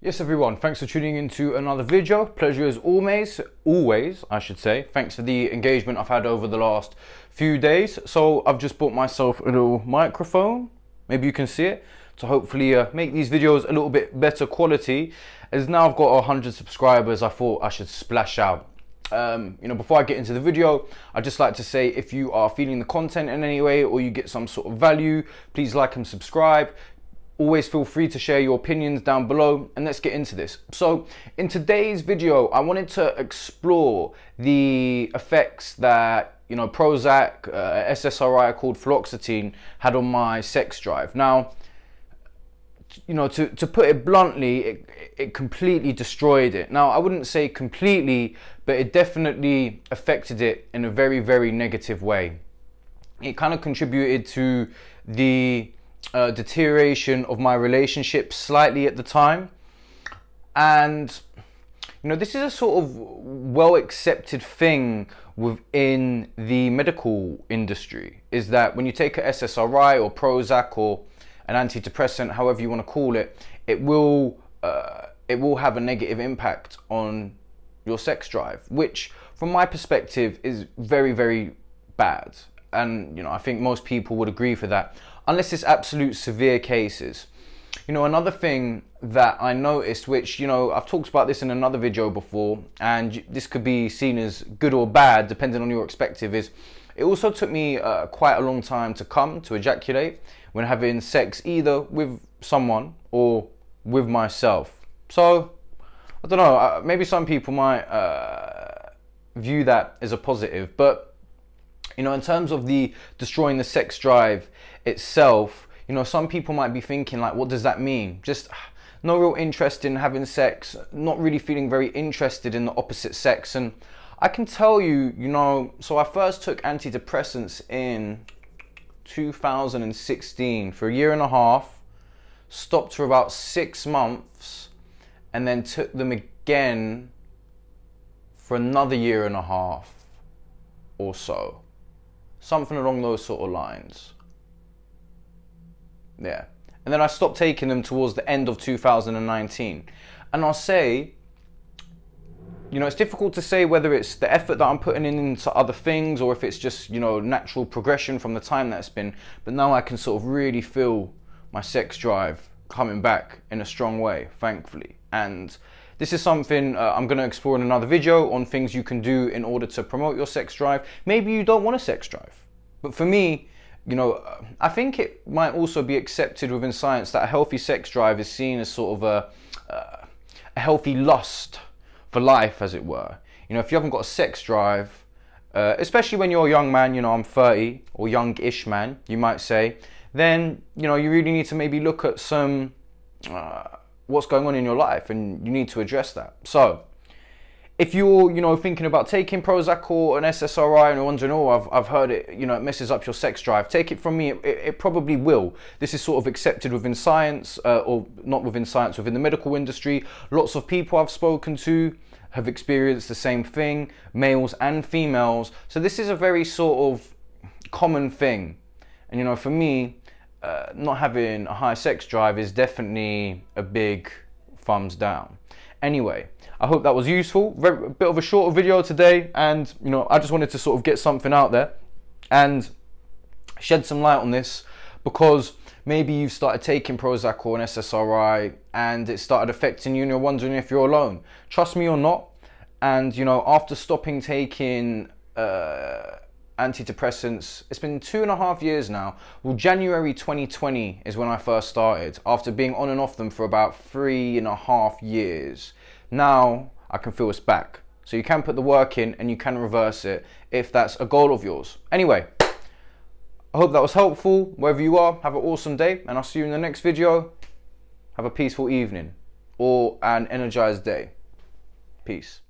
Yes everyone, thanks for tuning into another video. Pleasure as always I should say. Thanks for the engagement I've had over the last few days. So I've just bought myself a little microphone, maybe you can see it, to hopefully make these videos a little bit better quality. As now I've got 100 subscribers, I thought I should splash out. Before I get into the video, I'd just like to say, if you are feeling the content in any way or you get some sort of value, please like and subscribe. Always feel free to share your opinions down below, and let's get into this. So in today's video, I wanted to explore the effects that Prozac, SSRI called fluoxetine, had on my sex drive. Now, to put it bluntly, it completely destroyed it. Now, I wouldn't say completely, but it definitely affected it in a very, very negative way. It kind of contributed to the deterioration of my relationship slightly at the time. And this is a sort of well accepted thing within the medical industry, is that when you take a SSRI or Prozac or an antidepressant, however you want to call it, it will have a negative impact on your sex drive, which from my perspective is very, very bad. And I think most people would agree for that, unless it's absolute severe cases. Another thing that I noticed, which I've talked about this in another video before, and this could be seen as good or bad depending on your perspective, is it also took me quite a long time to ejaculate when having sex, either with someone or with myself. So I don't know, maybe some people might view that as a positive, but in terms of the destroying the sex drive itself, some people might be thinking, like, what does that mean? Just no real interest in having sex, not really feeling very interested in the opposite sex. And I can tell you, so I first took antidepressants in 2016 for a year and a half, stopped for about 6 months, and then took them again for another year and a half or so. Something along those sort of lines. Yeah. And then I stopped taking them towards the end of 2019. And I'll say, it's difficult to say whether it's the effort that I'm putting into other things or if it's just, natural progression from the time that's been. But now I can sort of really feel my sex drive coming back in a strong way, thankfully. And this is something I'm going to explore in another video, on things you can do in order to promote your sex drive. Maybe you don't want a sex drive. But for me, I think it might also be accepted within science that a healthy sex drive is seen as sort of a healthy lust for life, as it were. If you haven't got a sex drive, especially when you're a young man, I'm 30, or young-ish man, you might say, then, you really need to maybe look at some what's going on in your life, and you need to address that. So if you're thinking about taking Prozac or an SSRI and you're wondering, oh, I've heard it, it messes up your sex drive, take it from me, it probably will. This is sort of accepted within science, or not within science, within the medical industry. Lots of people I've spoken to have experienced the same thing, males and females. So this is a very sort of common thing. And for me, not having a high sex drive is definitely a big thumbs down. Anyway, I hope that was useful. A bit of a shorter video today, and I just wanted to sort of get something out there and shed some light on this, because maybe you've started taking Prozac or an SSRI and it started affecting you and you're wondering if you're alone. Trust me or not, and after stopping taking antidepressants, it's been 2.5 years now. Well, January 2020 is when I first started, after being on and off them for about 3.5 years. Now I can feel it's back. So you can put the work in and you can reverse it if that's a goal of yours. Anyway, I hope that was helpful. Wherever you are, have an awesome day, and I'll see you in the next video. Have a peaceful evening or an energized day. Peace.